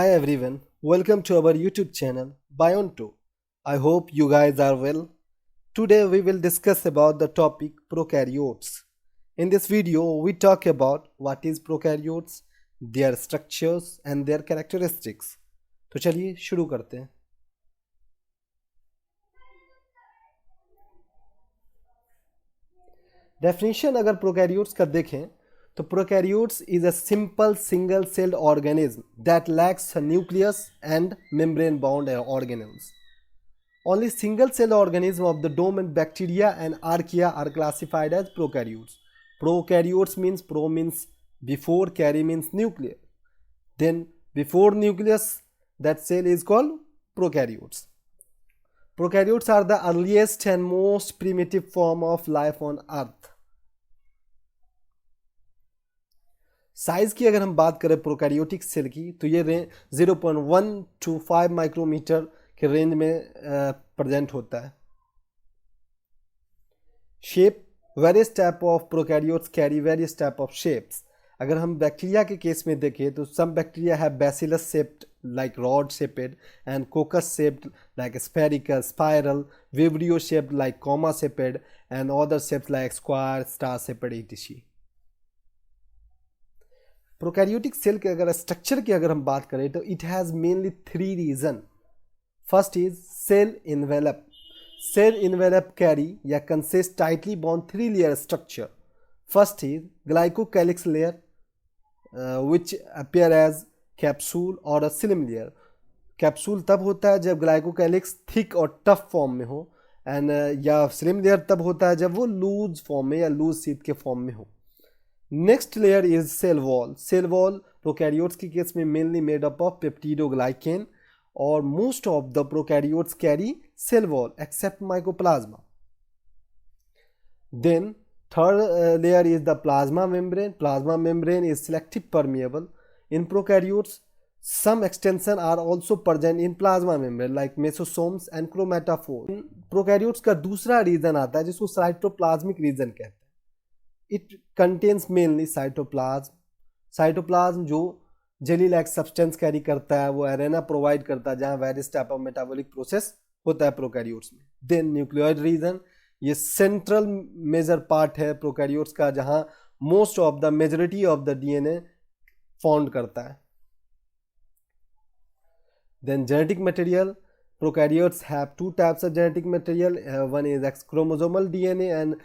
Hi everyone, welcome to our YouTube channel Bion2. I hope you guys are well. Today we will discuss about the topic prokaryotes. In this video we talk about what is prokaryotes, their structures and their characteristics. तो चलिए शुरू करते हैं. Definition अगर prokaryotes का देखें तो prokaryotes is a simple single-celled organism that lacks a nucleus and membrane-bound organelles. Only single-celled organisms of the domain bacteria and archaea are classified as prokaryotes. Prokaryotes means pro means before, kary means nucleus. Then before nucleus, that cell is called prokaryotes. Prokaryotes are the earliest and most primitive form of life on earth. Size की अगर हम बात करें prokaryotic cell की तो ये 0.1 to 5 micrometre के range में प्रेजेंट होता है. Shape various type of prokaryotes carry various type of shapes. अगर हम बैक्टीरिया के केस में देखें तो some bacteria have bacillus shaped like rod shaped and coccus shaped like spherical spiral, vibrio shaped like comma shaped and other shapes like square star shaped etc. Prokaryotic cell के अगर structure की अगर हम बात करें तो it has mainly 3 reason. First is cell envelope. Cell envelope carry या consist tightly bond 3 layer structure. First is glycocalyx layer which appear as capsule और अ सिलिम लेयर. कैप्सूल तब होता है जब ग्लाइकोकैलिक्स थिक और टफ फॉर्म में हो and या सिलिम लेयर तब होता है जब वो लूज फॉर्म में या लूज शीट के फॉर्म में हो. Next layer is cell wall. Cell wall prokaryotes के केस में mainly made up of peptidoglycan और most of the prokaryotes carry cell wall except mycoplasma. Then third layer is the plasma membrane. Plasma membrane is selective permeable. In prokaryotes some extension are also present in plasma membrane like mesosomes and chromatophores. Prokaryotes का दूसरा reason आता है जिसको cytoplasmic reason कहते हैं. It contains mainly cytoplasm. Cytoplasm जो jelly like substance carry करता है, वो एरेना प्रोवाइड करता है जहाँ various type of metabolic process होता है प्रोकैरियोट्स में. देन न्यूक्लियोइड रीजन, ये सेंट्रल मेजर पार्ट है प्रोकैरियोट्स का जहाँ most of the majority of the DNA found करता है. Then genetic material. Prokaryotes have 2 types of genetic material. One is X chromosomal DNA and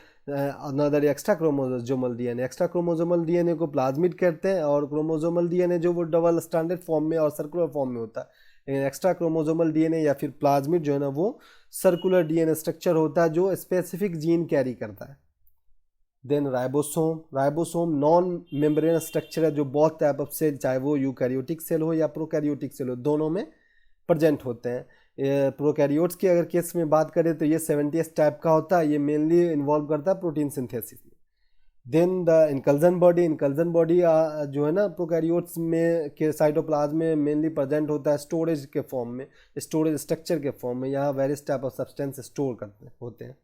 another extra chromosomal DNA. Extra chromosomal DNA को plasmid कहते हैं और chromosomal DNA जो वो double standard form में और सर्कुलर फॉर्म में होता है. लेकिन एक्स्ट्रा क्रोमोसोमल डीएनए या फिर प्लाज्मिड जो है ना वो सर्कुलर डीएनए स्ट्रक्चर होता है जो स्पेसिफिक जीन कैरी करता है. Then ribosome. Ribosome non membrane structure है जो बहुत टाइप ऑफ सेल, चाहे वो यूकैरियोटिक सेल हो या प्रोकैरियोटिक सेल हो, दोनों में प्रेजेंट होते हैं. प्रोकैरियोट्स की अगर केस में बात करें तो ये 70s टाइप का होता है. ये मेनली इन्वॉल्व करता है प्रोटीन सिंथेसिस में. Then the inclusion body. Inclusion body जो है ना प्रोकैरियोट्स में के साइटोप्लाज्म में मेनली प्रेजेंट होता है स्टोरेज के फॉर्म में, स्टोरेज स्ट्रक्चर के फॉर्म में. यहाँ various type of substance store करते होते हैं.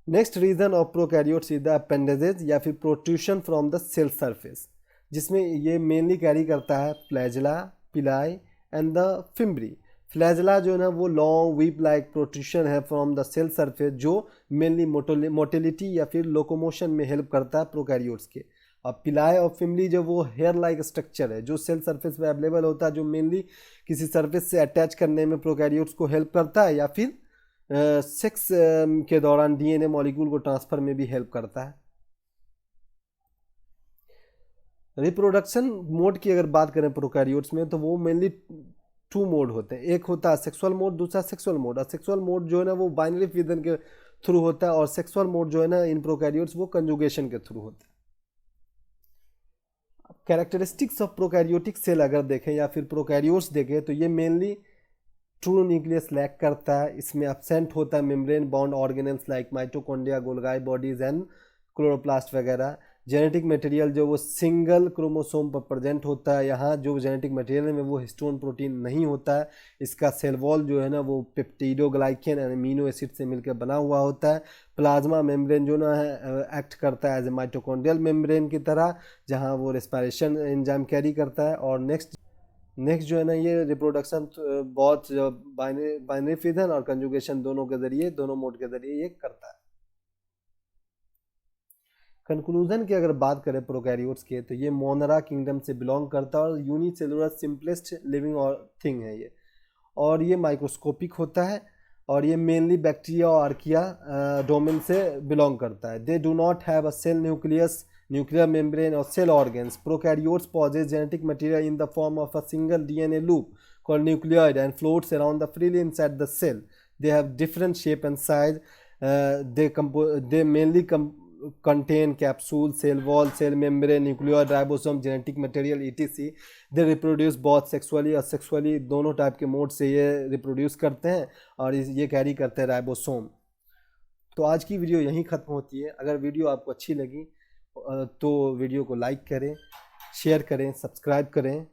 Next region of prokaryotes is the appendages या फिर protrusion from the cell surface, जिसमें ये मेनली कैरी करता है फ्लैजिला, पिलाई एंड द फिम्ब्री. फ्लैजिला जो है ना वो लॉन्ग वीप लाइक प्रोट्रूशन है फ्रॉम द सेल सरफेस जो मेनली मोटिलिटी या फिर लोकोमोशन में हेल्प करता है प्रोकैरियोट्स के. और पिलाई और फिम्बली जो वो हेयर लाइक स्ट्रक्चर है जो सेल सरफेस पे अवेलेबल होता है जो मेनली किसी सरफेस से अटैच करने में प्रोकैरियोट्स को हेल्प करता है या फिर सेक्स के दौरान डीएनए मॉलिक्यूल को ट्रांसफर में भी हेल्प करता है. रिप्रोडक्शन मोड की अगर बात करें प्रोकैरियोट्स में तो वो मेनली 2 मोड होते हैं. एक होता है सेक्सुअल मोड, दूसरा सेक्सुअल मोड. और सेक्सुअल मोड जो है ना वो बाइनरी फ्यूजन के थ्रू होता है और सेक्सुअल मोड जो है ना इन प्रोकैरियोट्स वो कंजुगेशन के थ्रू होता है. कैरेक्टरिस्टिक्स ऑफ प्रोकैरियोटिक सेल अगर देखें या फिर प्रोकैरियोट्स देखें तो ये मेनली ट्रू न्यूक्लियस लैक करता है. इसमें एब्सेंट होता है membrane bound organelles like mitochondria, Golgi bodies and chloroplast वगैरह. जेनेटिक मटेरियल जो वो सिंगल क्रोमोसोम पर प्रेजेंट होता है. यहाँ जो जेनेटिक मटेरियल में वो हिस्टोन प्रोटीन नहीं होता है. इसका सेल वॉल जो है ना वो पेप्टिडोग्लाइकेन एंड अमीनो एसिड से मिलकर बना हुआ होता है. प्लाज्मा मेम्ब्रेन जो ना है एक्ट करता है एज ए माइटोकॉन्ड्रियल मेम्ब्रेन की तरह जहाँ वो रेस्पिरेशन एंजाइम कैरी करता है. और नेक्स्ट नेक्स्ट जो है ना, ये रिप्रोडक्शन बहुत बाइनरी फिजन और कंजुगेशन दोनों के जरिए, दोनों मोड के जरिए ये करता है। कंक्लूजन की अगर बात करें प्रोकैरियोट्स के, तो ये मोनरा किंगडम से बिलोंग करता है और यूनिसेलुलर सिंपलेस्ट लिविंग और थिंग है ये, और ये माइक्रोस्कोपिक होता है और ये मेनली बैक्टीरिया और आर्किया डोमेन से बिलोंग करता है। They do not have a cell nucleus, nuclear membrane और cell organs. Prokaryotes possess genetic material in the form of a single DNA loop called nucleoid and floats around the freely inside the cell. They have different shape and size. They mainly contain capsule, cell wall, cell membrane, nucleoid, ribosome, genetic material etc. They reproduce both sexually और sexually, दोनों type के mode से ये reproduce करते हैं और ये carry करते हैं राइबोसोम। तो आज की वीडियो यहीं ख़त्म होती है। अगर वीडियो आपको अच्छी लगी तो वीडियो को लाइक करें, शेयर करें, सब्सक्राइब करें।